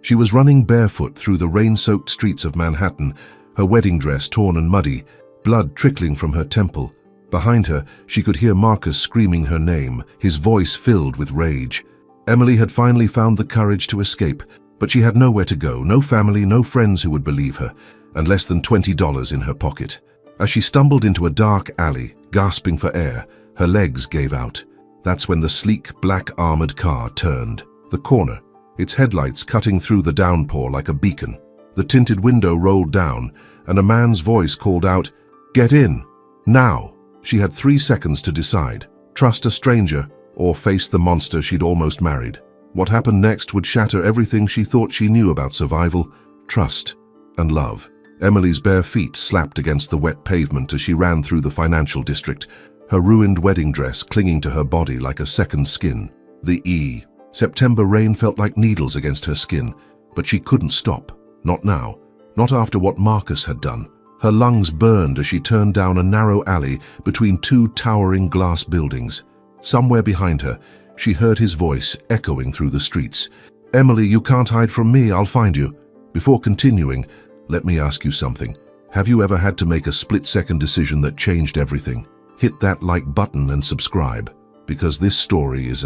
She was running barefoot through the rain-soaked streets of Manhattan, her wedding dress torn and muddy, blood trickling from her temple. Behind her, she could hear Marcus screaming her name, his voice filled with rage. Emily had finally found the courage to escape, but she had nowhere to go, no family, no friends who would believe her, and less than $20 in her pocket. As she stumbled into a dark alley, gasping for air, her legs gave out. That's when the sleek, black armored car turned. The corner, its headlights cutting through the downpour like a beacon. The tinted window rolled down, and a man's voice called out, "Get in! Now!" She had 3 seconds to decide. Trust a stranger, or face the monster she'd almost married. What happened next would shatter everything she thought she knew about survival, trust, and love. Emily's bare feet slapped against the wet pavement as she ran through the financial district, her ruined wedding dress clinging to her body like a second skin. September rain felt like needles against her skin, but she couldn't stop. Not now. Not after what Marcus had done. Her lungs burned as she turned down a narrow alley between 2 towering glass buildings. Somewhere behind her, she heard his voice echoing through the streets. "Emily, you can't hide from me, I'll find you." Before continuing, let me ask you something. Have you ever had to make a split-second decision that changed everything? Hit that like button and subscribe, because this story is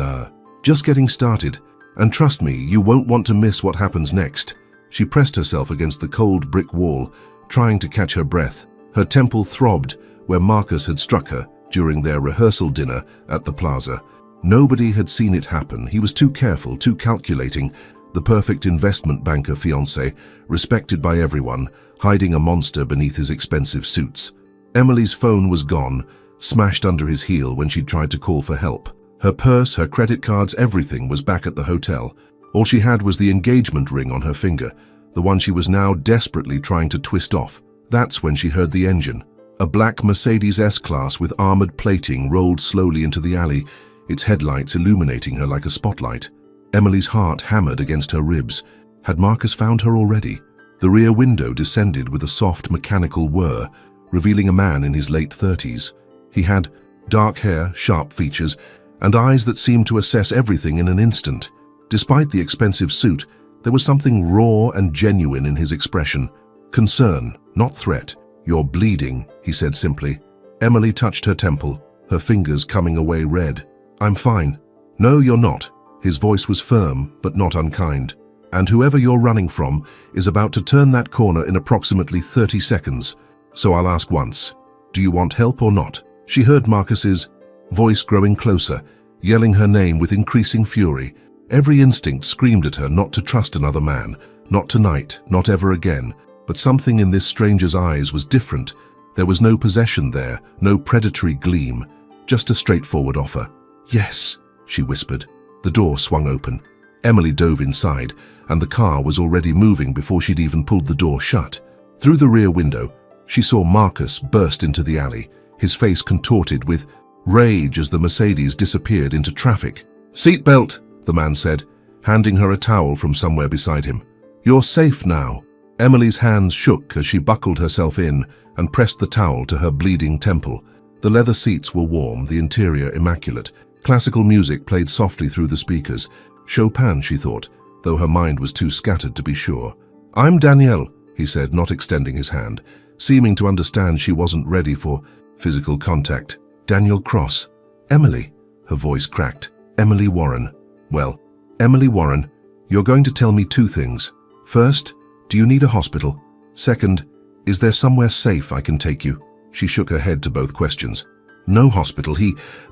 just getting started. And trust me, you won't want to miss what happens next. She pressed herself against the cold brick wall, trying to catch her breath. Her temple throbbed where Marcus had struck her during their rehearsal dinner at the plaza. Nobody had seen it happen. He was too careful, too calculating, the perfect investment banker fiancé, respected by everyone, hiding a monster beneath his expensive suits. Emily's phone was gone, smashed under his heel when she tried to call for help. Her purse, her credit cards, everything was back at the hotel. All she had was the engagement ring on her finger, the one she was now desperately trying to twist off. That's when she heard the engine. A black Mercedes S-Class with armored plating rolled slowly into the alley, its headlights illuminating her like a spotlight. Emily's heart hammered against her ribs. Had Marcus found her already? The rear window descended with a soft mechanical whir, revealing a man in his late 30s. He had dark hair, sharp features, and eyes that seemed to assess everything in an instant. Despite the expensive suit, there was something raw and genuine in his expression. Concern, not threat. "You're bleeding," he said simply. Emily touched her temple, her fingers coming away red. "I'm fine." "No, you're not." His voice was firm, but not unkind. "And whoever you're running from is about to turn that corner in approximately 30 seconds. So I'll ask once. Do you want help or not?" She heard Marcus's voice growing closer, yelling her name with increasing fury. Every instinct screamed at her not to trust another man, not tonight, not ever again. But something in this stranger's eyes was different. There was no possession there, no predatory gleam, just a straightforward offer. "Yes," she whispered. The door swung open. Emily dove inside, and the car was already moving before she'd even pulled the door shut. Through the rear window, she saw Marcus burst into the alley, his face contorted with rage as the Mercedes disappeared into traffic. "Seatbelt," the man said, handing her a towel from somewhere beside him. "You're safe now." Emily's hands shook as she buckled herself in and pressed the towel to her bleeding temple. The leather seats were warm, the interior immaculate. Classical music played softly through the speakers. Chopin, she thought, though her mind was too scattered to be sure. "I'm Danielle," he said, not extending his hand, seeming to understand she wasn't ready for physical contact. "Daniel Cross." "Emily," her voice cracked. "Emily Warren." "Well, Emily Warren, you're going to tell me 2 things. First, do you need a hospital? Second, is there somewhere safe I can take you?" She shook her head to both questions. "No hospital.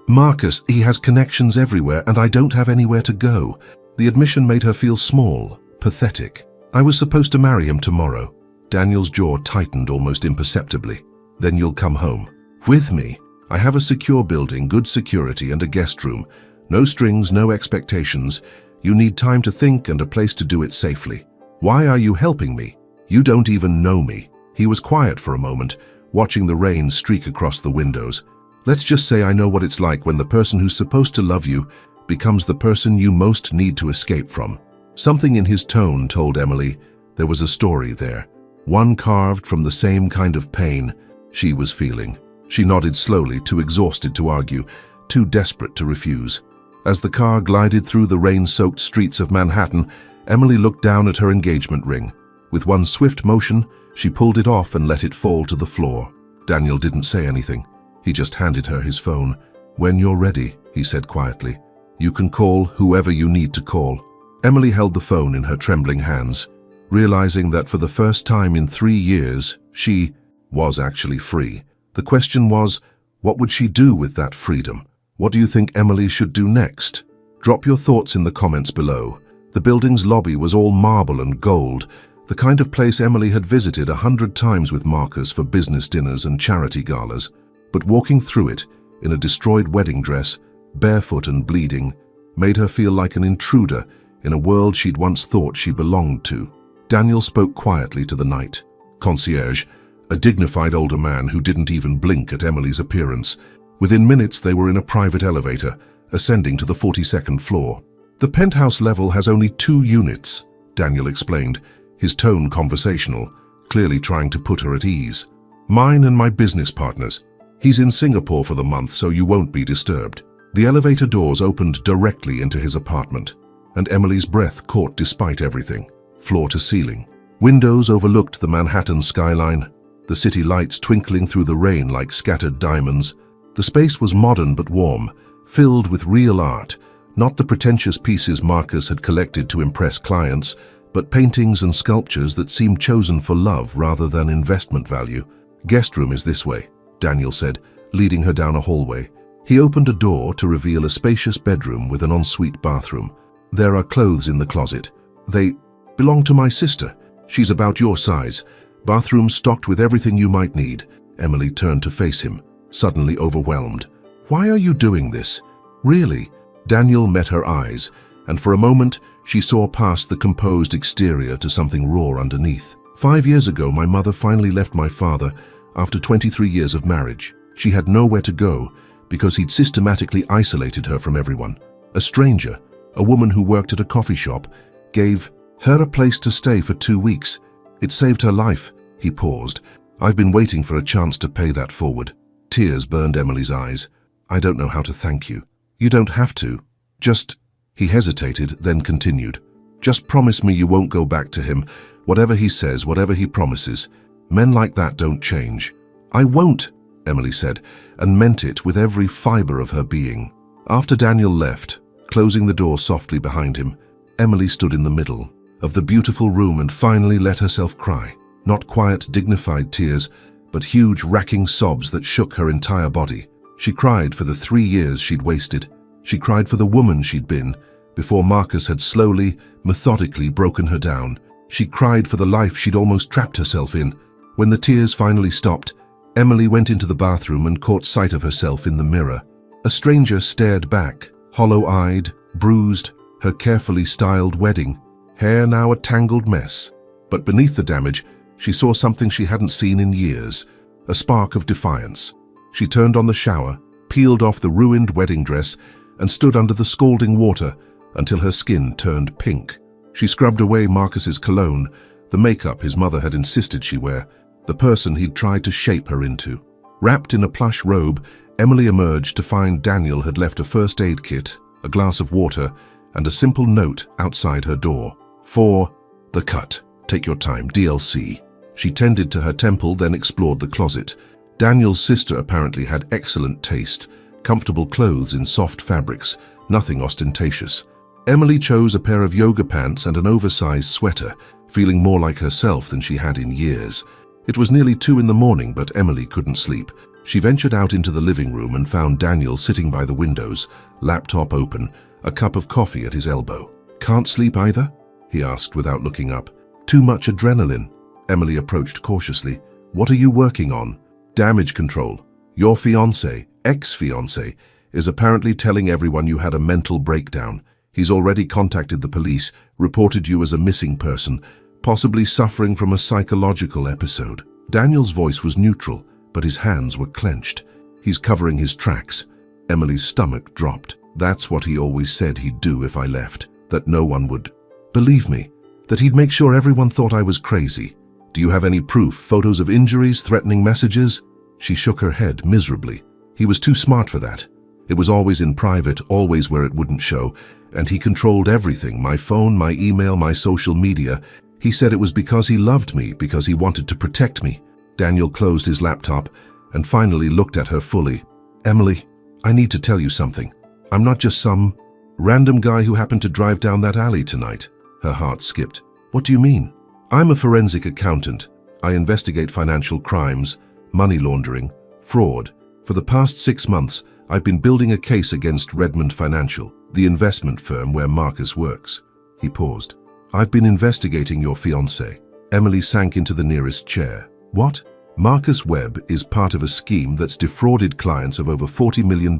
Marcus, he has connections everywhere, and I don't have anywhere to go." The admission made her feel small, pathetic. "I was supposed to marry him tomorrow." Daniel's jaw tightened almost imperceptibly. "Then you'll come home." "With me? I have a secure building, good security, and a guest room. No strings, no expectations. You need time to think and a place to do it safely. Why are you helping me? You don't even know me." He was quiet for a moment, watching the rain streak across the windows. "Let's just say I know what it's like when the person who's supposed to love you becomes the person you most need to escape from." Something in his tone told Emily there was a story there, one carved from the same kind of pain she was feeling. She nodded slowly, too exhausted to argue, too desperate to refuse. As the car glided through the rain-soaked streets of Manhattan, Emily looked down at her engagement ring. With one swift motion, she pulled it off and let it fall to the floor. Daniel didn't say anything. He just handed her his phone. "When you're ready," he said quietly, "you can call whoever you need to call." Emily held the phone in her trembling hands, realizing that for the first time in 3 years, she was actually free. The question was, what would she do with that freedom? What do you think Emily should do next? Drop your thoughts in the comments below. The building's lobby was all marble and gold, the kind of place Emily had visited 100 times with Marcus for business dinners and charity galas. But walking through it, in a destroyed wedding dress, barefoot and bleeding, made her feel like an intruder in a world she'd once thought she belonged to. Daniel spoke quietly to the night concierge, a dignified older man who didn't even blink at Emily's appearance. Within minutes they were in a private elevator, ascending to the 42nd floor. "The penthouse level has only 2 units, Daniel explained, his tone conversational, clearly trying to put her at ease. "Mine and my business partner's. He's in Singapore for the month, so you won't be disturbed." The elevator doors opened directly into his apartment, and Emily's breath caught despite everything, floor to ceiling. Windows overlooked the Manhattan skyline, the city lights twinkling through the rain like scattered diamonds. The space was modern but warm, filled with real art, not the pretentious pieces Marcus had collected to impress clients, but paintings and sculptures that seemed chosen for love rather than investment value. "Guest room is this way," Daniel said, leading her down a hallway. He opened a door to reveal a spacious bedroom with an ensuite bathroom. "There are clothes in the closet. They belong to my sister. She's about your size. Bathroom stocked with everything you might need." Emily turned to face him, suddenly overwhelmed. "Why are you doing this? Really?" Daniel met her eyes, and for a moment she saw past the composed exterior to something raw underneath. 5 years ago, my mother finally left my father after 23 years of marriage. She had nowhere to go because he'd systematically isolated her from everyone. A stranger, a woman who worked at a coffee shop, gave her a place to stay for 2 weeks. It saved her life." He paused. "I've been waiting for a chance to pay that forward." Tears burned Emily's eyes. "I don't know how to thank you." "You don't have to. Just..." He hesitated, then continued. "Just promise me you won't go back to him, whatever he says, whatever he promises. Men like that don't change." "I won't," Emily said, and meant it with every fiber of her being. After Daniel left, closing the door softly behind him, Emily stood in the middle of the beautiful room and finally let herself cry. Not quiet, dignified tears, but huge, racking sobs that shook her entire body. She cried for the 3 years she'd wasted. She cried for the woman she'd been before Marcus had slowly, methodically broken her down. She cried for the life she'd almost trapped herself in. When the tears finally stopped, Emily went into the bathroom and caught sight of herself in the mirror. A stranger stared back, hollow-eyed, bruised, her carefully styled wedding, hair now a tangled mess. But beneath the damage, she saw something she hadn't seen in years, a spark of defiance. She turned on the shower, peeled off the ruined wedding dress, and stood under the scalding water until her skin turned pink. She scrubbed away Marcus's cologne, the makeup his mother had insisted she wear, the person he'd tried to shape her into. Wrapped in a plush robe, Emily emerged to find Daniel had left a first aid kit, a glass of water, and a simple note outside her door. "For the cut. Take your time, DLC." She tended to her temple, then explored the closet. Daniel's sister apparently had excellent taste, comfortable clothes in soft fabrics, nothing ostentatious. Emily chose a pair of yoga pants and an oversized sweater, feeling more like herself than she had in years. It was nearly 2 in the morning, but Emily couldn't sleep. She ventured out into the living room and found Daniel sitting by the windows, laptop open, a cup of coffee at his elbow. "Can't sleep either?" he asked without looking up. "Too much adrenaline." Emily approached cautiously. "What are you working on?" "Damage control. Your fiancé, ex-fiancé, is apparently telling everyone you had a mental breakdown. He's already contacted the police, reported you as a missing person, possibly suffering from a psychological episode." Daniel's voice was neutral, but his hands were clenched. "He's covering his tracks." Emily's stomach dropped. "That's what he always said he'd do if I left, that no one would believe me, that he'd make sure everyone thought I was crazy. Do you have any proof, photos of injuries, threatening messages?" She shook her head miserably. "He was too smart for that. It was always in private, always where it wouldn't show, and he controlled everything, my phone, my email, my social media. He said it was because he loved me, because he wanted to protect me. Daniel closed his laptop and finally looked at her fully. Emily, I need to tell you something. I'm not just some random guy who happened to drive down that alley tonight. Her heart skipped. What do you mean? I'm a forensic accountant. I investigate financial crimes, money laundering, fraud. For the past 6 months, I've been building a case against Redmond Financial, the investment firm where Marcus works. He paused. I've been investigating your fiancé. Emily sank into the nearest chair. What? Marcus Webb is part of a scheme that's defrauded clients of over $40 million.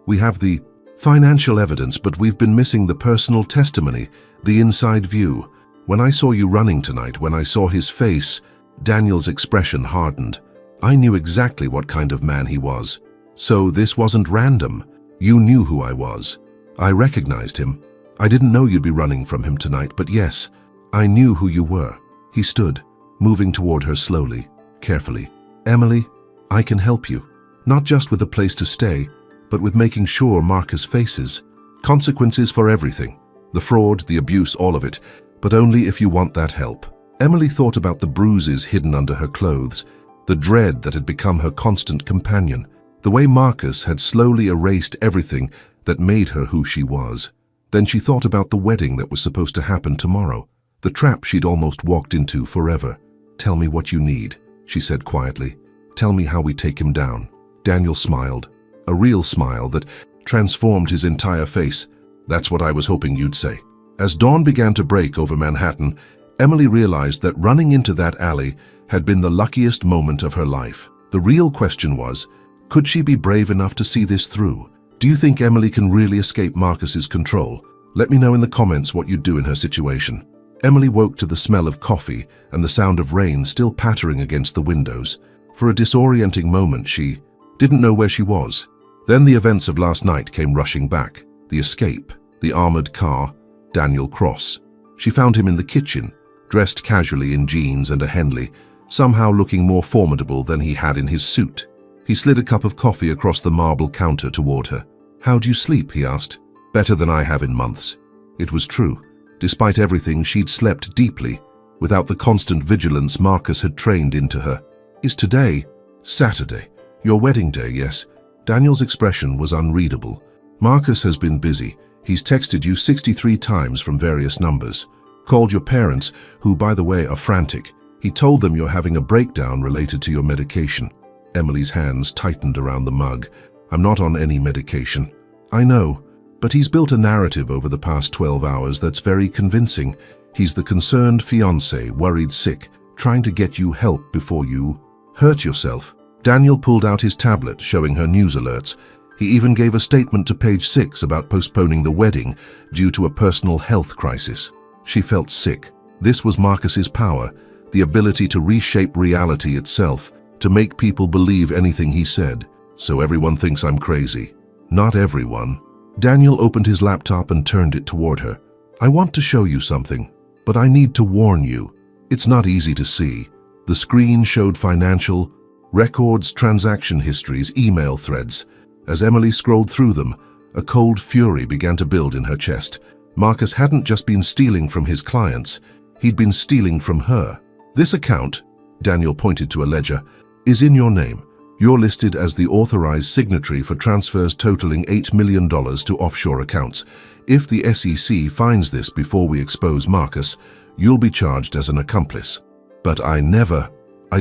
We have the financial evidence, but we've been missing the personal testimony, the inside view. When I saw you running tonight, when I saw his face, Daniel's expression hardened. I knew exactly what kind of man he was. So this wasn't random. You knew who I was. I recognized him. I didn't know you'd be running from him tonight, but yes, I knew who you were. He stood, moving toward her slowly, carefully. Emily, I can help you. Not just with a place to stay, but with making sure Marcus faces consequences for everything. The fraud, the abuse, all of it, but only if you want that help. Emily thought about the bruises hidden under her clothes, the dread that had become her constant companion, the way Marcus had slowly erased everything that made her who she was. Then she thought about the wedding that was supposed to happen tomorrow, the trap she'd almost walked into forever. Tell me what you need, she said quietly. Tell me how we take him down. Daniel smiled, a real smile that transformed his entire face. That's what I was hoping you'd say. As dawn began to break over Manhattan, Emily realized that running into that alley had been the luckiest moment of her life. The real question was, could she be brave enough to see this through? Do you think Emily can really escape Marcus's control? Let me know in the comments what you'd do in her situation. Emily woke to the smell of coffee and the sound of rain still pattering against the windows. For a disorienting moment, she didn't know where she was. Then the events of last night came rushing back. The escape, the armored car, Daniel Cross. She found him in the kitchen, dressed casually in jeans and a Henley, somehow looking more formidable than he had in his suit. He slid a cup of coffee across the marble counter toward her. How'd you sleep? He asked. Better than I have in months. It was true. Despite everything, she'd slept deeply, without the constant vigilance Marcus had trained into her. Is today Saturday? Your wedding day, yes. Daniel's expression was unreadable. Marcus has been busy. He's texted you 63 times from various numbers. Called your parents, who, by the way, are frantic. He told them you're having a breakdown related to your medication. Emily's hands tightened around the mug. I'm not on any medication. I know, but he's built a narrative over the past 12 hours that's very convincing. He's the concerned fiancé, worried sick, trying to get you help before you hurt yourself. Daniel pulled out his tablet, showing her news alerts. He even gave a statement to page 6 about postponing the wedding due to a personal health crisis. She felt sick. This was Marcus's power, the ability to reshape reality itself, to make people believe anything he said. So everyone thinks I'm crazy. Not everyone. Daniel opened his laptop and turned it toward her. I want to show you something, but I need to warn you. It's not easy to see. The screen showed financial records, transaction histories, email threads. As Emily scrolled through them, a cold fury began to build in her chest. Marcus hadn't just been stealing from his clients, he'd been stealing from her. This account, Daniel pointed to a ledger, is in your name. You're listed as the authorized signatory for transfers totaling $8 million to offshore accounts. If the SEC finds this before we expose Marcus, you'll be charged as an accomplice. But I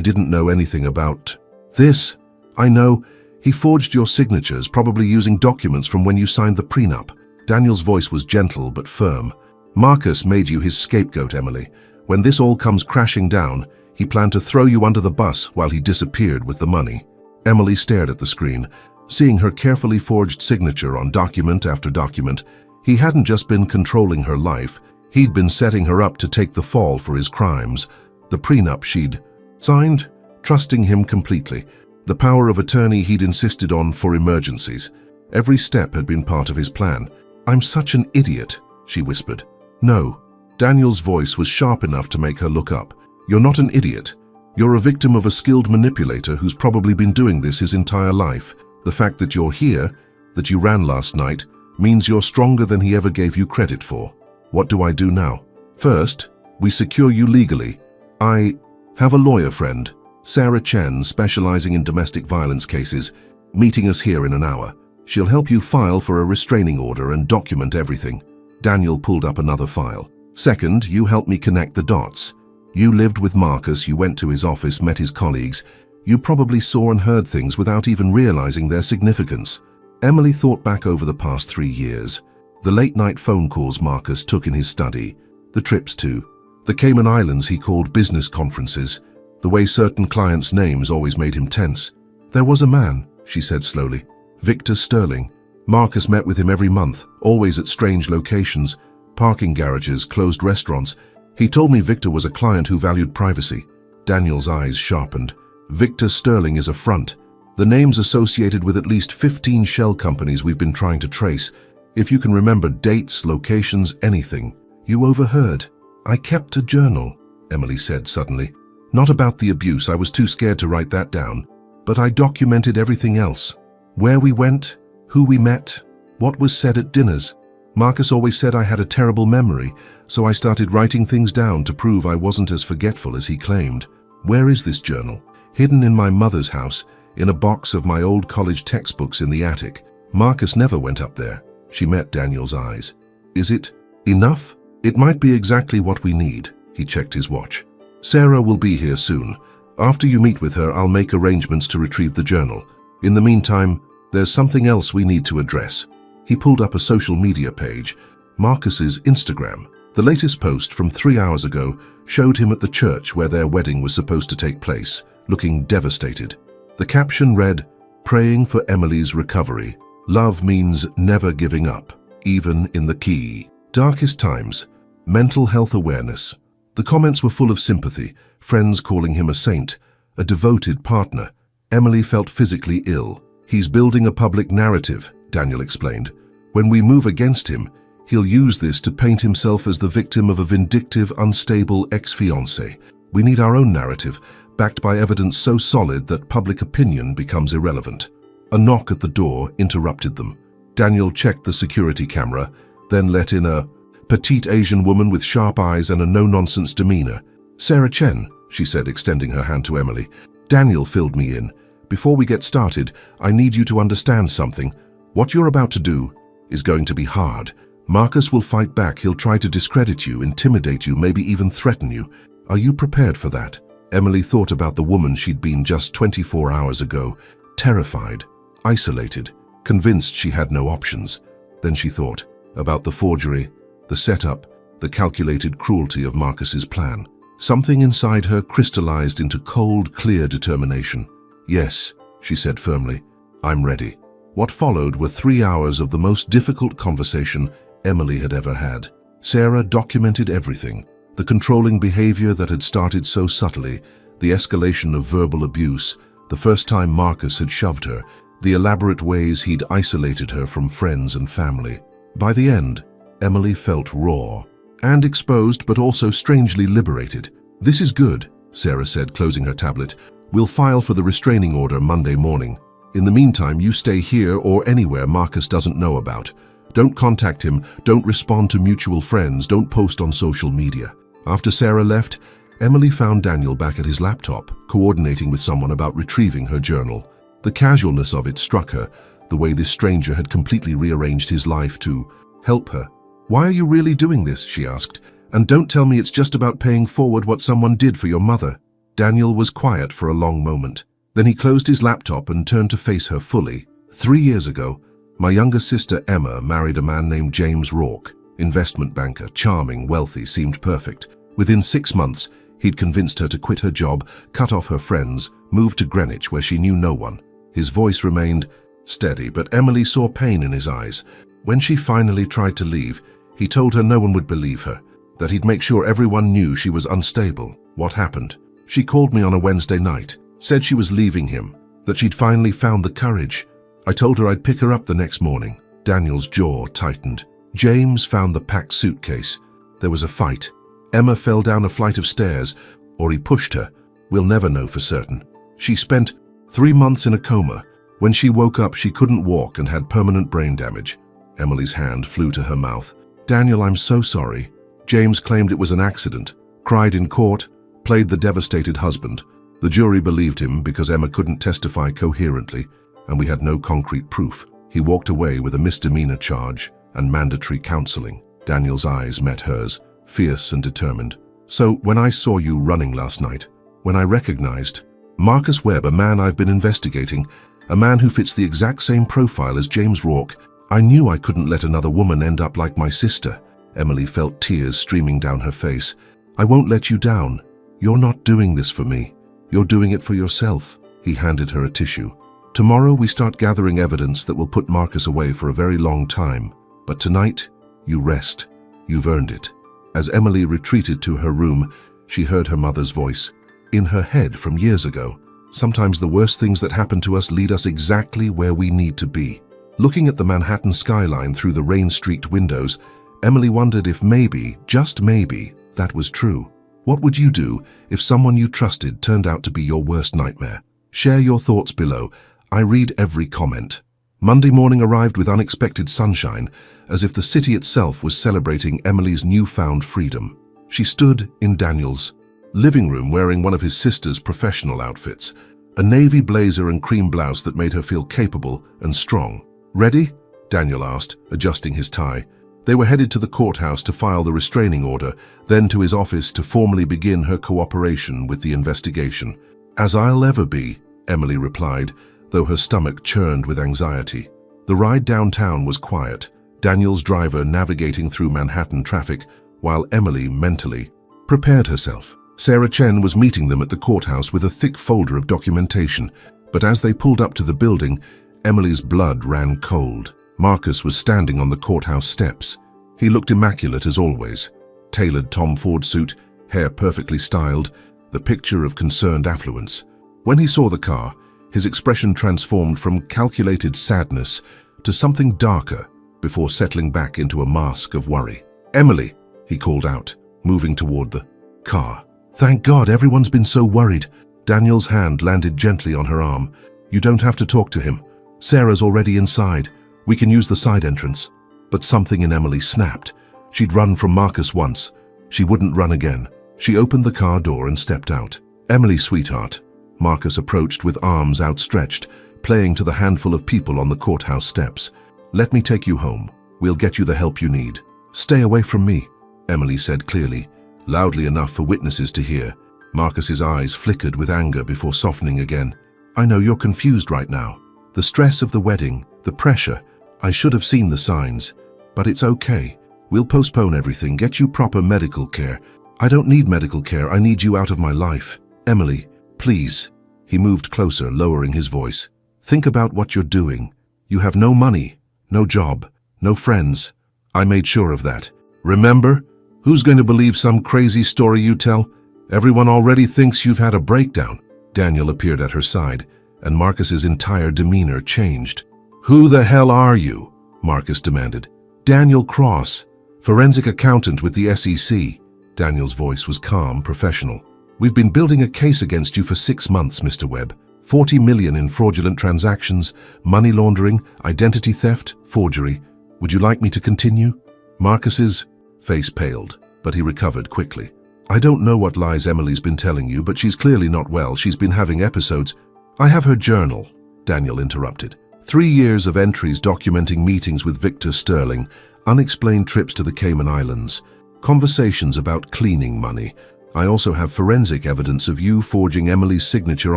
didn't know anything about this. I know. He forged your signatures, probably using documents from when you signed the prenup. Daniel's voice was gentle but firm. Marcus made you his scapegoat, Emily. When this all comes crashing down, he planned to throw you under the bus while he disappeared with the money. Emily stared at the screen, seeing her carefully forged signature on document after document. He hadn't just been controlling her life, he'd been setting her up to take the fall for his crimes. The prenup she'd signed, trusting him completely. The power of attorney he'd insisted on for emergencies. Every step had been part of his plan. I'm such an idiot, she whispered. No. Daniel's voice was sharp enough to make her look up. You're not an idiot. You're a victim of a skilled manipulator who's probably been doing this his entire life. The fact that you're here, That you ran last night means you're stronger than he ever gave you credit for. What do I do now? First, we secure you legally. I have a lawyer friend, Sarah Chen, specializing in domestic violence cases, meeting us here in an hour. She'll help you file for a restraining order and document everything. Daniel pulled up another file. Second, you help me connect the dots. You lived with Marcus, you went to his office, met his colleagues. You probably saw and heard things without even realizing their significance. Emily thought back over the past 3 years. The late-night phone calls Marcus took in his study, the trips to the Cayman Islands he called business conferences, the way certain clients' names always made him tense. There was a man, she said slowly, Victor Sterling. Marcus met with him every month, always at strange locations, parking garages, closed restaurants. He told me Victor was a client who valued privacy. Daniel's eyes sharpened. Victor Sterling is a front. The name's associated with at least 15 shell companies we've been trying to trace. If you can remember dates, locations, anything. You overheard. I kept a journal, Emily said suddenly. Not about the abuse, I was too scared to write that down. But I documented everything else. Where we went, who we met, what was said at dinners. Marcus always said I had a terrible memory, so I started writing things down to prove I wasn't as forgetful as he claimed. Where is this journal? Hidden in my mother's house, in a box of my old college textbooks in the attic. Marcus never went up there. She met Daniel's eyes. Is it enough? It might be exactly what we need. He checked his watch. Sarah will be here soon. After you meet with her, I'll make arrangements to retrieve the journal. In the meantime, there's something else we need to address. He pulled up a social media page, Marcus's Instagram. The latest post from 3 hours ago showed him at the church where their wedding was supposed to take place, looking devastated. The caption read, "Praying for Emily's recovery. Love means never giving up, even in the key. Darkest times. Mental health awareness." The comments were full of sympathy, friends calling him a saint, a devoted partner. Emily felt physically ill. He's building a public narrative, Daniel explained. When we move against him, he'll use this to paint himself as the victim of a vindictive, unstable ex-fiancé. We need our own narrative, backed by evidence so solid that public opinion becomes irrelevant. A knock at the door interrupted them. Daniel checked the security camera, then let in a petite Asian woman with sharp eyes and a no-nonsense demeanor. "Sarah Chen," she said, extending her hand to Emily. "Daniel filled me in. Before we get started, I need you to understand something. What you're about to do is going to be hard. Marcus will fight back. He'll try to discredit you, intimidate you, maybe even threaten you. Are you prepared for that?" Emily thought about the woman she'd been just 24 hours ago, terrified, isolated, convinced she had no options. Then she thought about the forgery, the setup, the calculated cruelty of Marcus's plan. Something inside her crystallized into cold, clear determination. "Yes," she said firmly, "I'm ready." What followed were 3 hours of the most difficult conversation Emily had ever had. Sarah documented everything. The controlling behavior that had started so subtly, the escalation of verbal abuse, the first time Marcus had shoved her, the elaborate ways he'd isolated her from friends and family. By the end, Emily felt raw and exposed, but also strangely liberated. "This is good," Sarah said, closing her tablet. "We'll file for the restraining order Monday morning. In the meantime, you stay here or anywhere Marcus doesn't know about. Don't contact him, don't respond to mutual friends, don't post on social media." After Sarah left, Emily found Daniel back at his laptop, coordinating with someone about retrieving her journal. The casualness of it struck her, the way this stranger had completely rearranged his life to help her. "Why are you really doing this?" she asked. "And don't tell me it's just about paying forward what someone did for your mother." Daniel was quiet for a long moment. Then he closed his laptop and turned to face her fully. 3 years ago, my younger sister Emma married a man named James Rourke, investment banker, charming, wealthy, seemed perfect. Within 6 months, he'd convinced her to quit her job, cut off her friends, move to Greenwich where she knew no one. His voice remained steady, but Emily saw pain in his eyes. When she finally tried to leave, he told her no one would believe her, that he'd make sure everyone knew she was unstable. What happened? She called me on a Wednesday night, said she was leaving him, that she'd finally found the courage. I told her I'd pick her up the next morning. Daniel's jaw tightened. James found the packed suitcase. There was a fight. Emma fell down a flight of stairs, or he pushed her. We'll never know for certain. She spent 3 months in a coma, When she woke up, she couldn't walk and had permanent brain damage. Emily's hand flew to her mouth. Daniel, I'm so sorry. James claimed it was an accident, cried in court, played the devastated husband. The jury believed him because Emma couldn't testify coherently, and we had no concrete proof. He walked away with a misdemeanor charge and mandatory counseling. Daniel's eyes met hers, fierce and determined. So when I saw you running last night, when I recognized Marcus Webb, a man I've been investigating, a man who fits the exact same profile as James Rourke, I knew I couldn't let another woman end up like my sister. Emily felt tears streaming down her face. I won't let you down. You're not doing this for me. You're doing it for yourself. He handed her a tissue. Tomorrow we start gathering evidence that will put Marcus away for a very long time. But tonight, you rest. You've earned it. As Emily retreated to her room, she heard her mother's voice. In her head from years ago, sometimes the worst things that happen to us lead us exactly where we need to be. Looking at the Manhattan skyline through the rain-streaked windows, Emily wondered if maybe, just maybe, that was true. What would you do if someone you trusted turned out to be your worst nightmare? Share your thoughts below. I read every comment. Monday morning arrived with unexpected sunshine, as if the city itself was celebrating Emily's newfound freedom. She stood in Daniel's living room wearing one of his sister's professional outfits, a navy blazer and cream blouse that made her feel capable and strong. Ready? Daniel asked, adjusting his tie. They were headed to the courthouse to file the restraining order, then to his office to formally begin her cooperation with the investigation. As I'll ever be, Emily replied, though her stomach churned with anxiety. The ride downtown was quiet, Daniel's driver navigating through Manhattan traffic, while Emily mentally prepared herself. Sarah Chen was meeting them at the courthouse with a thick folder of documentation, but as they pulled up to the building, Emily's blood ran cold. Marcus was standing on the courthouse steps. He looked immaculate as always. Tailored Tom Ford suit, hair perfectly styled, the picture of concerned affluence. When he saw the car, his expression transformed from calculated sadness to something darker before settling back into a mask of worry. Emily, he called out, moving toward the car. Thank God, everyone's been so worried. Daniel's hand landed gently on her arm. You don't have to talk to him. Sarah's already inside. We can use the side entrance. But something in Emily snapped. She'd run from Marcus once. She wouldn't run again. She opened the car door and stepped out. Emily, sweetheart. Marcus approached with arms outstretched, playing to the handful of people on the courthouse steps. Let me take you home. We'll get you the help you need. Stay away from me, Emily said clearly, loudly enough for witnesses to hear. Marcus's eyes flickered with anger before softening again. I know you're confused right now. The stress of the wedding, the pressure. I should have seen the signs. But it's okay. We'll postpone everything, get you proper medical care. I don't need medical care, I need you out of my life. Emily, please. He moved closer, lowering his voice. Think about what you're doing. You have no money, no job, no friends. I made sure of that. Remember? Who's going to believe some crazy story you tell? Everyone already thinks you've had a breakdown. Daniel appeared at her side, and Marcus's entire demeanor changed. Who the hell are you? Marcus demanded. Daniel Cross, forensic accountant with the SEC. Daniel's voice was calm, professional. We've been building a case against you for 6 months, Mr. Webb. 40 million in fraudulent transactions, money laundering, identity theft, forgery. Would you like me to continue? Marcus's face paled, but he recovered quickly. I don't know what lies Emily's been telling you, but she's clearly not well. She's been having episodes. I have her journal, Daniel interrupted. 3 years of entries documenting meetings with Victor Sterling, unexplained trips to the Cayman Islands, conversations about cleaning money. I also have forensic evidence of you forging Emily's signature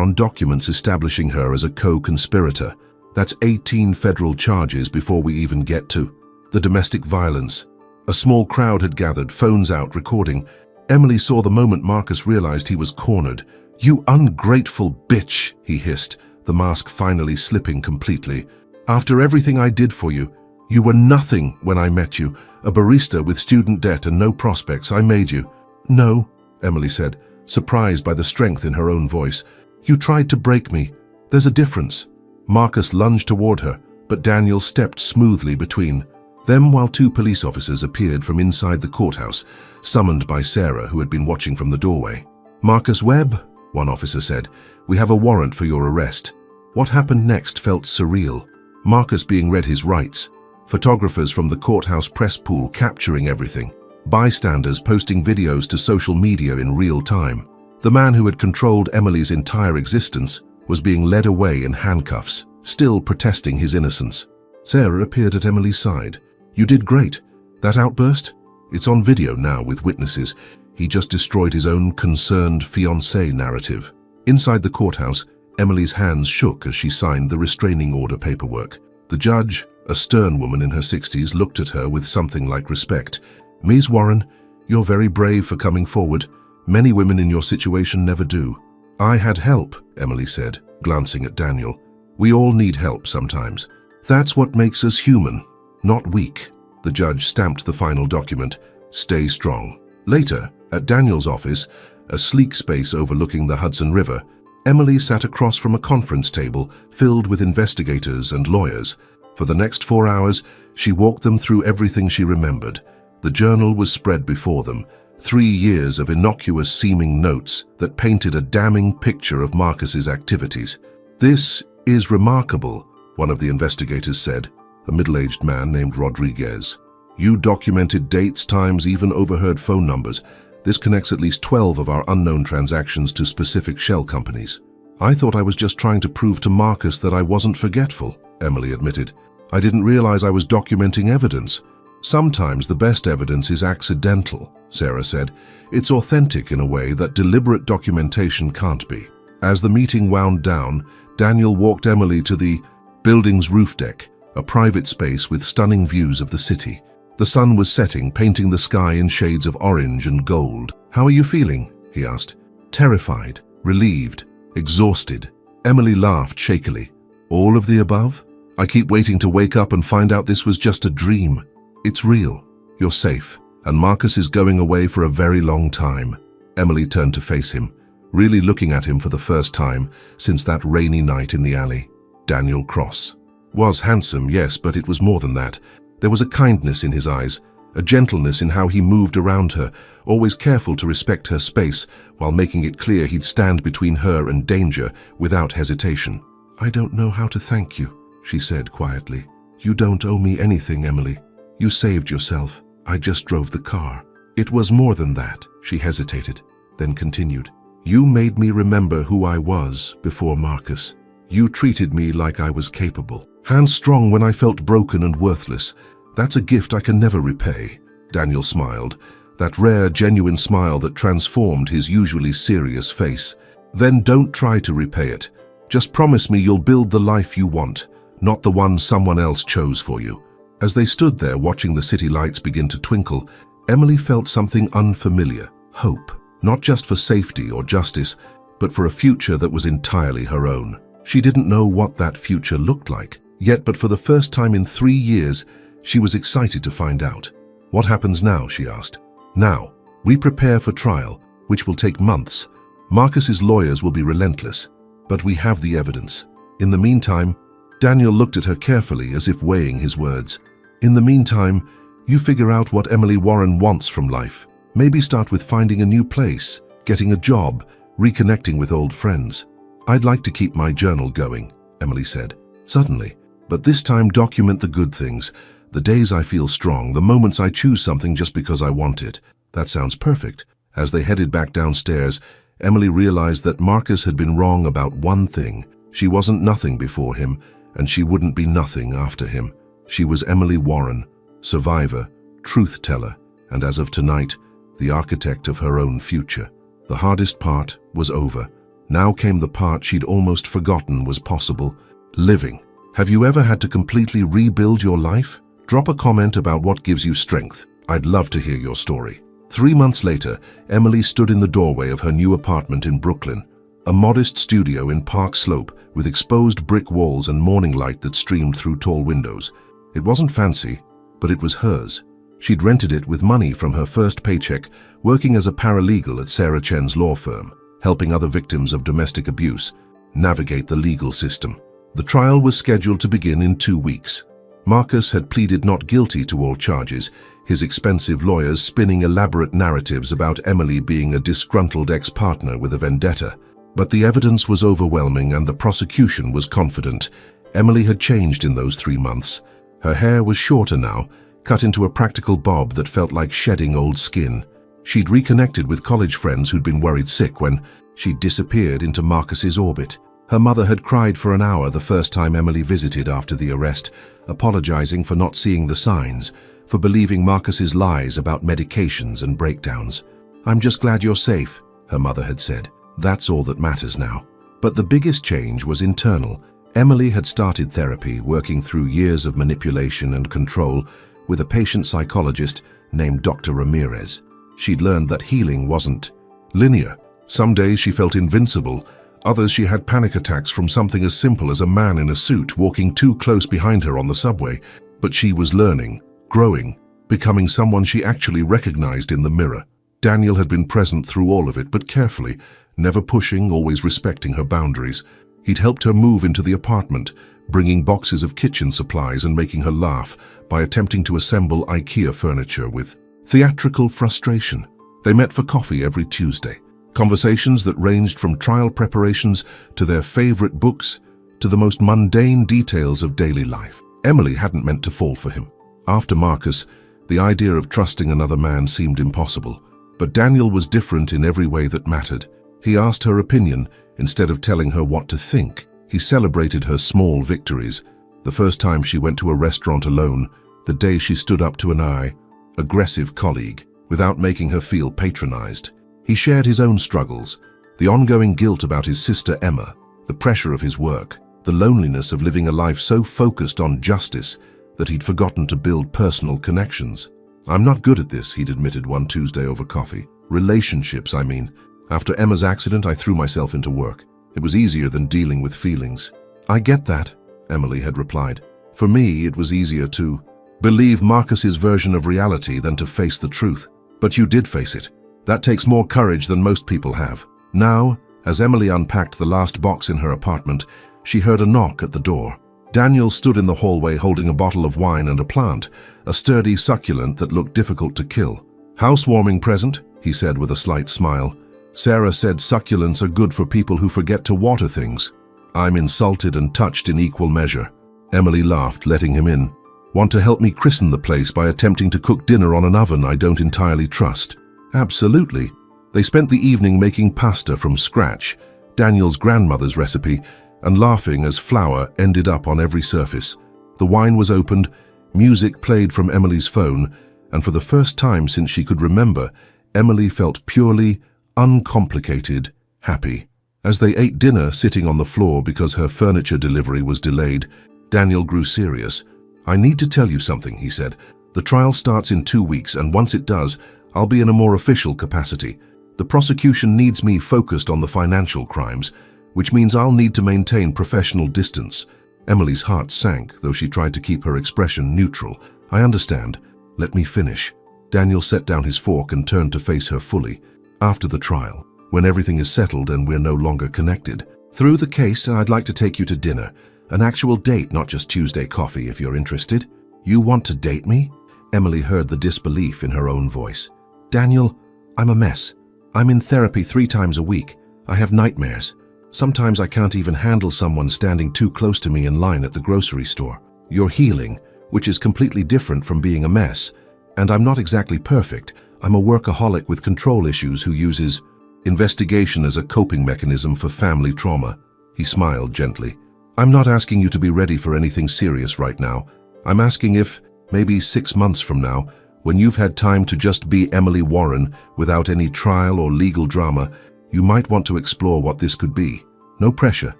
on documents establishing her as a co-conspirator. That's 18 federal charges before we even get to the domestic violence. A small crowd had gathered, phones out, recording. Emily saw the moment Marcus realized he was cornered. You ungrateful bitch, he hissed, the mask finally slipping completely. After everything I did for you, you were nothing when I met you, a barista with student debt and no prospects. I made you. No, Emily said, surprised by the strength in her own voice. You tried to break me. There's a difference. Marcus lunged toward her, but Daniel stepped smoothly between them while 2 police officers appeared from inside the courthouse, summoned by Sarah, who had been watching from the doorway. Marcus Webb, one officer said, we have a warrant for your arrest. What happened next felt surreal. Marcus being read his rights, photographers from the courthouse press pool capturing everything, bystanders posting videos to social media in real time. The man who had controlled Emily's entire existence was being led away in handcuffs, still protesting his innocence. Sarah appeared at Emily's side. "You did great. That outburst? It's on video now with witnesses. He just destroyed his own concerned fiancé narrative." Inside the courthouse, Emily's hands shook as she signed the restraining order paperwork. The judge, a stern woman in her 60s, looked at her with something like respect. "Ms. Warren, you're very brave for coming forward. Many women in your situation never do." "I had help," Emily said, glancing at Daniel. "We all need help sometimes. That's what makes us human, not weak." The judge stamped the final document. "Stay strong." Later, at Daniel's office, a sleek space overlooking the Hudson River, Emily sat across from a conference table filled with investigators and lawyers. For the next 4 hours, she walked them through everything she remembered. The journal was spread before them, 3 years of innocuous-seeming notes that painted a damning picture of Marcus's activities. "This is remarkable," one of the investigators said, a middle-aged man named Rodriguez. "You documented dates, times, even overheard phone numbers. This connects at least 12 of our unknown transactions to specific shell companies." "I thought I was just trying to prove to Marcus that I wasn't forgetful," Emily admitted. "I didn't realize I was documenting evidence." "Sometimes the best evidence is accidental," Sarah said. "It's authentic in a way that deliberate documentation can't be." As the meeting wound down, Daniel walked Emily to the building's roof deck, a private space with stunning views of the city. The sun was setting, painting the sky in shades of orange and gold. "How are you feeling?" he asked. "Terrified, relieved, exhausted." Emily laughed shakily. "All of the above? I keep waiting to wake up and find out this was just a dream. It's real. You're safe, and Marcus is going away for a very long time." Emily turned to face him, really looking at him for the first time since that rainy night in the alley. Daniel Cross was handsome, yes, but it was more than that. There was a kindness in his eyes, a gentleness in how he moved around her, always careful to respect her space while making it clear he'd stand between her and danger without hesitation. "I don't know how to thank you," she said quietly. "You don't owe me anything, Emily. You saved yourself. I just drove the car." "It was more than that," she hesitated, then continued. "You made me remember who I was before Marcus. You treated me like I was capable. Hands strong when I felt broken and worthless. That's a gift I can never repay." Daniel smiled, that rare, genuine smile that transformed his usually serious face. "Then don't try to repay it. Just promise me you'll build the life you want, not the one someone else chose for you." As they stood there watching the city lights begin to twinkle, Emily felt something unfamiliar: hope, not just for safety or justice, but for a future that was entirely her own. She didn't know what that future looked like, yet but for the first time in 3 years, she was excited to find out. "What happens now?" she asked. "Now, we prepare for trial, which will take months. Marcus's lawyers will be relentless, but we have the evidence. In the meantime," Daniel looked at her carefully as if weighing his words. "In the meantime, you figure out what Emily Warren wants from life. Maybe start with finding a new place, getting a job, reconnecting with old friends." "I'd like to keep my journal going," Emily said. "Suddenly, but this time document the good things, the days I feel strong, the moments I choose something just because I want it." "That sounds perfect." As they headed back downstairs, Emily realized that Marcus had been wrong about one thing. She wasn't nothing before him, and she wouldn't be nothing after him. She was Emily Warren, survivor, truth-teller, and as of tonight, the architect of her own future. The hardest part was over. Now came the part she'd almost forgotten was possible: living. Have you ever had to completely rebuild your life? Drop a comment about what gives you strength. I'd love to hear your story. 3 months later, Emily stood in the doorway of her new apartment in Brooklyn, a modest studio in Park Slope with exposed brick walls and morning light that streamed through tall windows. It wasn't fancy, but it was hers. She'd rented it with money from her first paycheck, working as a paralegal at Sarah Chen's law firm, helping other victims of domestic abuse navigate the legal system. The trial was scheduled to begin in 2 weeks. Marcus had pleaded not guilty to all charges, his expensive lawyers spinning elaborate narratives about Emily being a disgruntled ex-partner with a vendetta. But the evidence was overwhelming and the prosecution was confident. Emily had changed in those 3 months. Her hair was shorter now, cut into a practical bob that felt like shedding old skin. She'd reconnected with college friends who'd been worried sick when she'd disappeared into Marcus's orbit. Her mother had cried for an hour the first time Emily visited after the arrest, apologizing for not seeing the signs, for believing Marcus's lies about medications and breakdowns. "I'm just glad you're safe," her mother had said. "That's all that matters now." But the biggest change was internal. Emily had started therapy, working through years of manipulation and control with a patient psychologist named Dr. Ramirez. She'd learned that healing wasn't linear. Some days she felt invincible, others she had panic attacks from something as simple as a man in a suit walking too close behind her on the subway. But she was learning, growing, becoming someone she actually recognized in the mirror. Daniel had been present through all of it, but carefully, never pushing, always respecting her boundaries. He'd helped her move into the apartment, bringing boxes of kitchen supplies and making her laugh by attempting to assemble IKEA furniture with theatrical frustration. They met for coffee every Tuesday. Conversations that ranged from trial preparations to their favorite books to the most mundane details of daily life. Emily hadn't meant to fall for him. After Marcus, the idea of trusting another man seemed impossible. But Daniel was different in every way that mattered. He asked her opinion instead of telling her what to think. He celebrated her small victories. The first time she went to a restaurant alone, the day she stood up to an aggressive colleague, without making her feel patronized. He shared his own struggles, the ongoing guilt about his sister Emma, the pressure of his work, the loneliness of living a life so focused on justice that he'd forgotten to build personal connections. "I'm not good at this," he'd admitted one Tuesday over coffee. "Relationships, I mean. After Emma's accident, I threw myself into work. It was easier than dealing with feelings." "I get that," Emily had replied. "For me, it was easier to believe Marcus's version of reality than to face the truth. But you did face it. That takes more courage than most people have." Now, as Emily unpacked the last box in her apartment, she heard a knock at the door. Daniel stood in the hallway holding a bottle of wine and a plant, a sturdy succulent that looked difficult to kill. "Housewarming present," he said with a slight smile. "Sarah said succulents are good for people who forget to water things." "I'm insulted and touched in equal measure." Emily laughed, letting him in. "Want to help me christen the place by attempting to cook dinner on an oven I don't entirely trust?" "Absolutely." They spent the evening making pasta from scratch, Daniel's grandmother's recipe, and laughing as flour ended up on every surface. The wine was opened, music played from Emily's phone, and for the first time since she could remember, Emily felt purely, uncomplicated, happy. As they ate dinner sitting on the floor because her furniture delivery was delayed, Daniel grew serious. "I need to tell you something," he said. "The trial starts in 2 weeks, and once it does, I'll be in a more official capacity. The prosecution needs me focused on the financial crimes, which means I'll need to maintain professional distance." Emily's heart sank, though she tried to keep her expression neutral. "I understand. Let me finish." Daniel set down his fork and turned to face her fully. "After the trial, when everything is settled and we're no longer connected, through the case, I'd like to take you to dinner. An actual date, not just Tuesday coffee, if you're interested." "You want to date me?" Emily heard the disbelief in her own voice. "Daniel, I'm a mess. I'm in therapy 3 times a week. I have nightmares. Sometimes I can't even handle someone standing too close to me in line at the grocery store. You're healing, which is completely different from being a mess. And I'm not exactly perfect. I'm a workaholic with control issues who uses investigation as a coping mechanism for family trauma." He smiled gently. "I'm not asking you to be ready for anything serious right now. I'm asking if, maybe 6 months from now, when you've had time to just be Emily Warren without any trial or legal drama, you might want to explore what this could be. No pressure,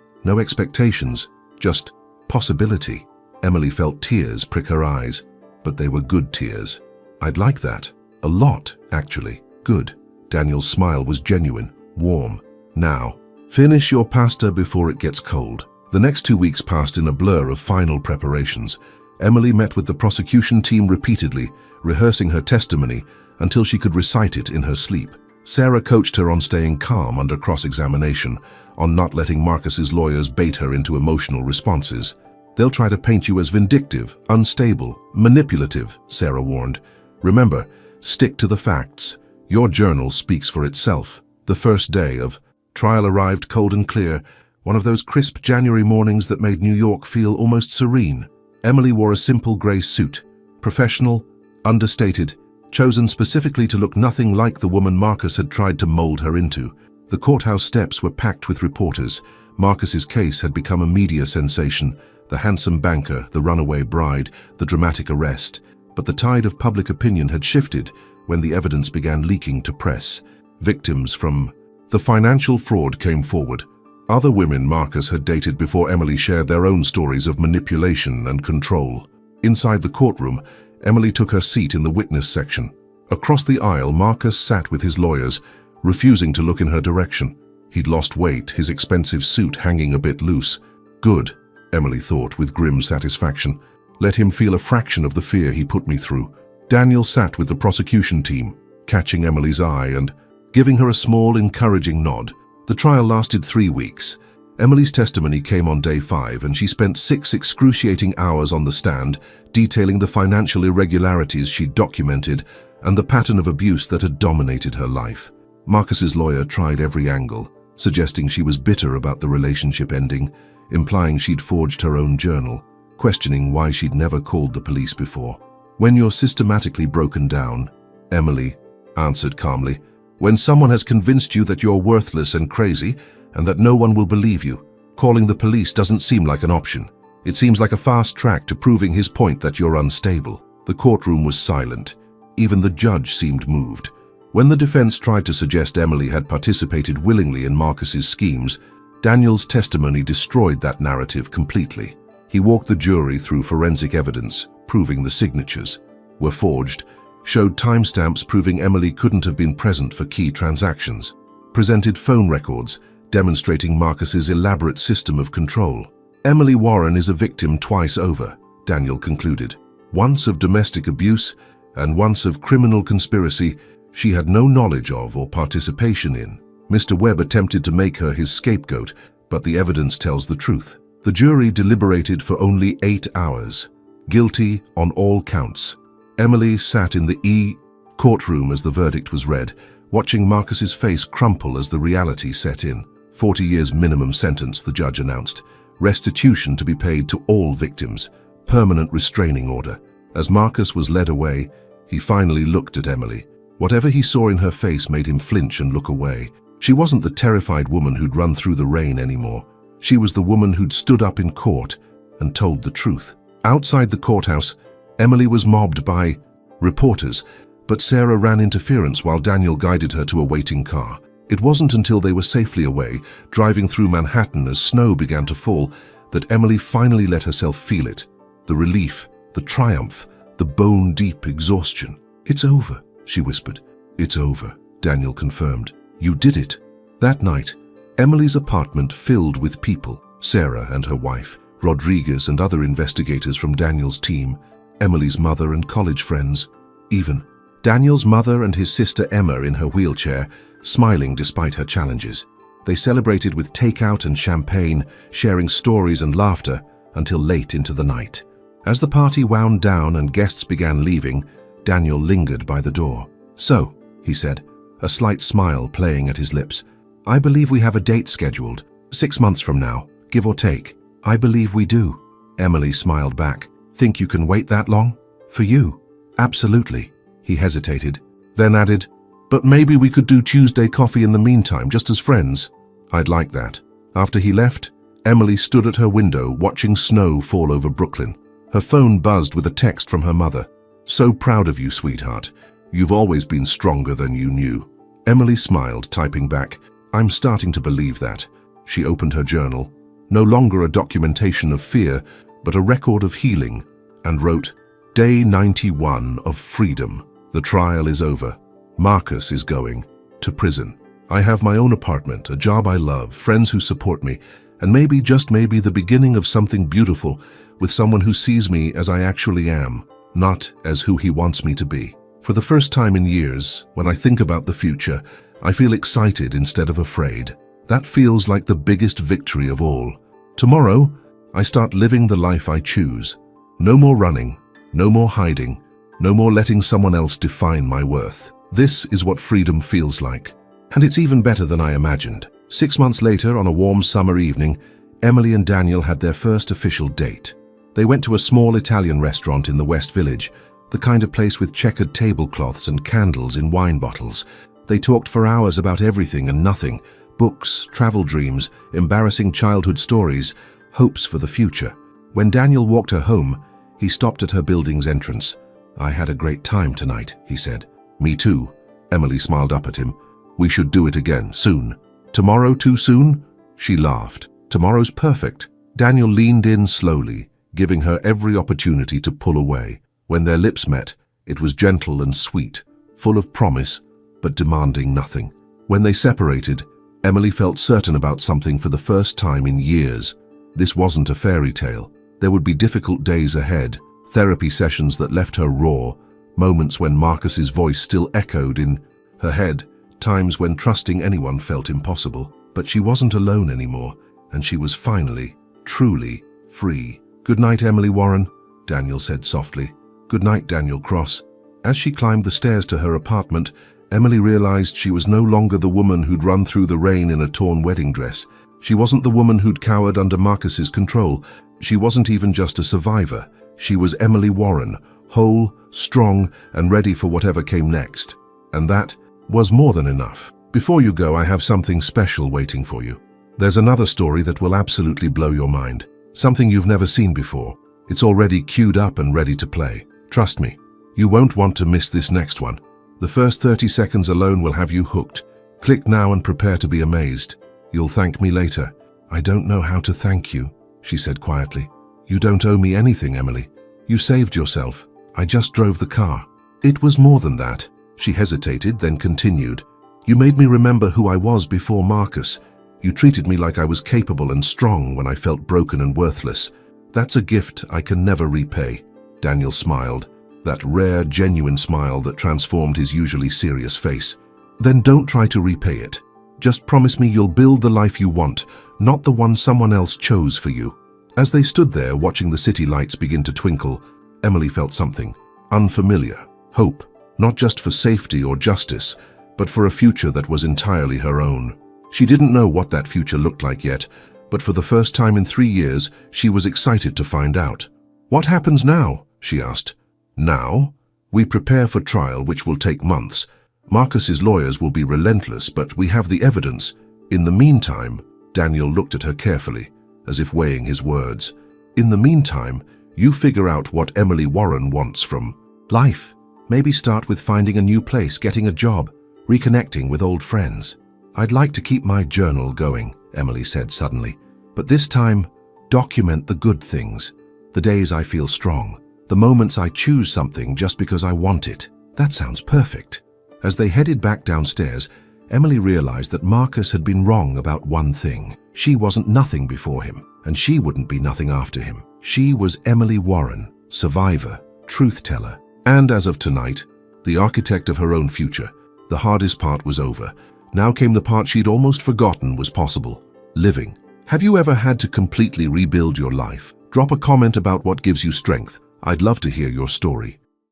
no expectations, just possibility." Emily felt tears prick her eyes, but they were good tears. "I'd like that. A lot, actually. Good." Daniel's smile was genuine, warm. "Now, finish your pasta before it gets cold." The next 2 weeks passed in a blur of final preparations. Emily met with the prosecution team repeatedly, rehearsing her testimony until she could recite it in her sleep. Sarah coached her on staying calm under cross-examination, on not letting Marcus's lawyers bait her into emotional responses. "They'll try to paint you as vindictive, unstable, manipulative," Sarah warned. "Remember, stick to the facts. Your journal speaks for itself." The first day of Trial arrived cold and clear, one of those crisp January mornings that made New York feel almost serene. Emily wore a simple grey suit, professional, understated, chosen specifically to look nothing like the woman Marcus had tried to mold her into. The courthouse steps were packed with reporters. Marcus's case had become a media sensation, the handsome banker, the runaway bride, the dramatic arrest. But the tide of public opinion had shifted when the evidence began leaking to press. Victims from the financial fraud came forward. Other women Marcus had dated before Emily shared their own stories of manipulation and control. Inside the courtroom, Emily took her seat in the witness section. Across the aisle, Marcus sat with his lawyers, refusing to look in her direction. He'd lost weight, his expensive suit hanging a bit loose. Good, Emily thought with grim satisfaction. Let him feel a fraction of the fear he put me through. Daniel sat with the prosecution team, catching Emily's eye and giving her a small, encouraging nod. The trial lasted 3 weeks. Emily's testimony came on day 5, and she spent 6 excruciating hours on the stand, detailing the financial irregularities she'd documented and the pattern of abuse that had dominated her life. Marcus's lawyer tried every angle, suggesting she was bitter about the relationship ending, implying she'd forged her own journal, questioning why she'd never called the police before. When you're systematically broken down, Emily answered calmly, when someone has convinced you that you're worthless and crazy and that no one will believe you, calling the police doesn't seem like an option. It seems like a fast track to proving his point that you're unstable. The courtroom was silent. Even the judge seemed moved. When the defense tried to suggest Emily had participated willingly in Marcus's schemes, Daniel's testimony destroyed that narrative completely. He walked the jury through forensic evidence, proving the signatures were forged, showed timestamps proving Emily couldn't have been present for key transactions, presented phone records demonstrating Marcus's elaborate system of control. Emily Warren is a victim twice over, Daniel concluded. Once of domestic abuse and once of criminal conspiracy she had no knowledge of or participation in. Mr. Webb attempted to make her his scapegoat, but the evidence tells the truth. The jury deliberated for only 8 hours. Guilty on all counts. Emily sat in the courtroom as the verdict was read, watching Marcus's face crumple as the reality set in. 40 years minimum sentence, the judge announced. Restitution to be paid to all victims. Permanent restraining order. As Marcus was led away, he finally looked at Emily. Whatever he saw in her face made him flinch and look away. She wasn't the terrified woman who'd run through the rain anymore. She was the woman who'd stood up in court and told the truth. Outside the courthouse, Emily was mobbed by reporters, but Sarah ran interference while Daniel guided her to a waiting car. It wasn't until they were safely away, driving through Manhattan as snow began to fall, that Emily finally let herself feel it. The relief, the triumph, the bone-deep exhaustion. "It's over," she whispered. "It's over," Daniel confirmed. "You did it." That night, Emily's apartment filled with people. Sarah and her wife, Rodriguez and other investigators from Daniel's team, Emily's mother and college friends, even Daniel's mother and his sister Emma in her wheelchair, smiling despite her challenges. They celebrated with takeout and champagne, sharing stories and laughter until late into the night. As the party wound down and guests began leaving, Daniel lingered by the door. "So," he said, a slight smile playing at his lips, "I believe we have a date scheduled, 6 months from now, give or take." "I believe we do." Emily smiled back. "Think you can wait that long? For you?" "Absolutely." He hesitated, then added, "But maybe we could do Tuesday coffee in the meantime, just as friends." "I'd like that." After he left, Emily stood at her window watching snow fall over Brooklyn. Her phone buzzed with a text from her mother. "So proud of you, sweetheart. You've always been stronger than you knew." Emily smiled, typing back, "I'm starting to believe that." She opened her journal, no longer a documentation of fear, but a record of healing, and wrote, "Day 91 of freedom. The trial is over. Marcus is going to prison. I have my own apartment, a job I love, friends who support me, and maybe, just maybe, the beginning of something beautiful with someone who sees me as I actually am, not as who he wants me to be. For the first time in years, when I think about the future, I feel excited instead of afraid. That feels like the biggest victory of all. Tomorrow, I start living the life I choose. No more running, no more hiding, no more letting someone else define my worth. This is what freedom feels like. And it's even better than I imagined." 6 months later, on a warm summer evening, Emily and Daniel had their first official date. They went to a small Italian restaurant in the West Village, the kind of place with checkered tablecloths and candles in wine bottles. They talked for hours about everything and nothing: books, travel dreams, embarrassing childhood stories, hopes for the future. When Daniel walked her home, he stopped at her building's entrance. "I had a great time tonight," he said. "Me too." Emily smiled up at him. "We should do it again, soon." "Tomorrow too soon?" She laughed. "Tomorrow's perfect." Daniel leaned in slowly, giving her every opportunity to pull away. When their lips met, it was gentle and sweet, full of promise, but demanding nothing. When they separated, Emily felt certain about something for the first time in years. This wasn't a fairy tale. There would be difficult days ahead, therapy sessions that left her raw, moments when Marcus's voice still echoed in her head, times when trusting anyone felt impossible. But she wasn't alone anymore, and she was finally, truly free. "Good night, Emily Warren," Daniel said softly. "Good night, Daniel Cross." As she climbed the stairs to her apartment, Emily realized she was no longer the woman who'd run through the rain in a torn wedding dress. She wasn't the woman who'd cowered under Marcus's control. She wasn't even just a survivor. She was Emily Warren, whole, strong, and ready for whatever came next. And that was more than enough. Before you go, I have something special waiting for you. There's another story that will absolutely blow your mind. Something you've never seen before. It's already queued up and ready to play. Trust me, you won't want to miss this next one. The first 30 seconds alone will have you hooked. Click now and prepare to be amazed. You'll thank me later. "I don't know how to thank you," she said quietly. "You don't owe me anything, Emily. You saved yourself. I just drove the car." "It was more than that." She hesitated, then continued. "You made me remember who I was before Marcus. You treated me like I was capable and strong when I felt broken and worthless. That's a gift I can never repay." Daniel smiled, that rare, genuine smile that transformed his usually serious face. "Then don't try to repay it. Just promise me you'll build the life you want, not the one someone else chose for you." As they stood there watching the city lights begin to twinkle, Emily felt something unfamiliar. Hope, not just for safety or justice, but for a future that was entirely her own. She didn't know what that future looked like yet, but for the first time in 3 years, she was excited to find out. "What happens now?" she asked. "Now? We prepare for trial, which will take months. Marcus's lawyers will be relentless, but we have the evidence. In the meantime," Daniel looked at her carefully, as if weighing his words. "In the meantime, you figure out what Emily Warren wants from life. Maybe start with finding a new place, getting a job, reconnecting with old friends." "I'd like to keep my journal going," Emily said suddenly. "But this time, document the good things, the days I feel strong, the moments I choose something just because I want it." "That sounds perfect." As they headed back downstairs, Emily realized that Marcus had been wrong about one thing. She wasn't nothing before him, and she wouldn't be nothing after him. She was Emily Warren, survivor, truth-teller, and as of tonight, the architect of her own future. The hardest part was over. Now came the part she'd almost forgotten was possible: living. Have you ever had to completely rebuild your life? Drop a comment about what gives you strength. I'd love to hear your story.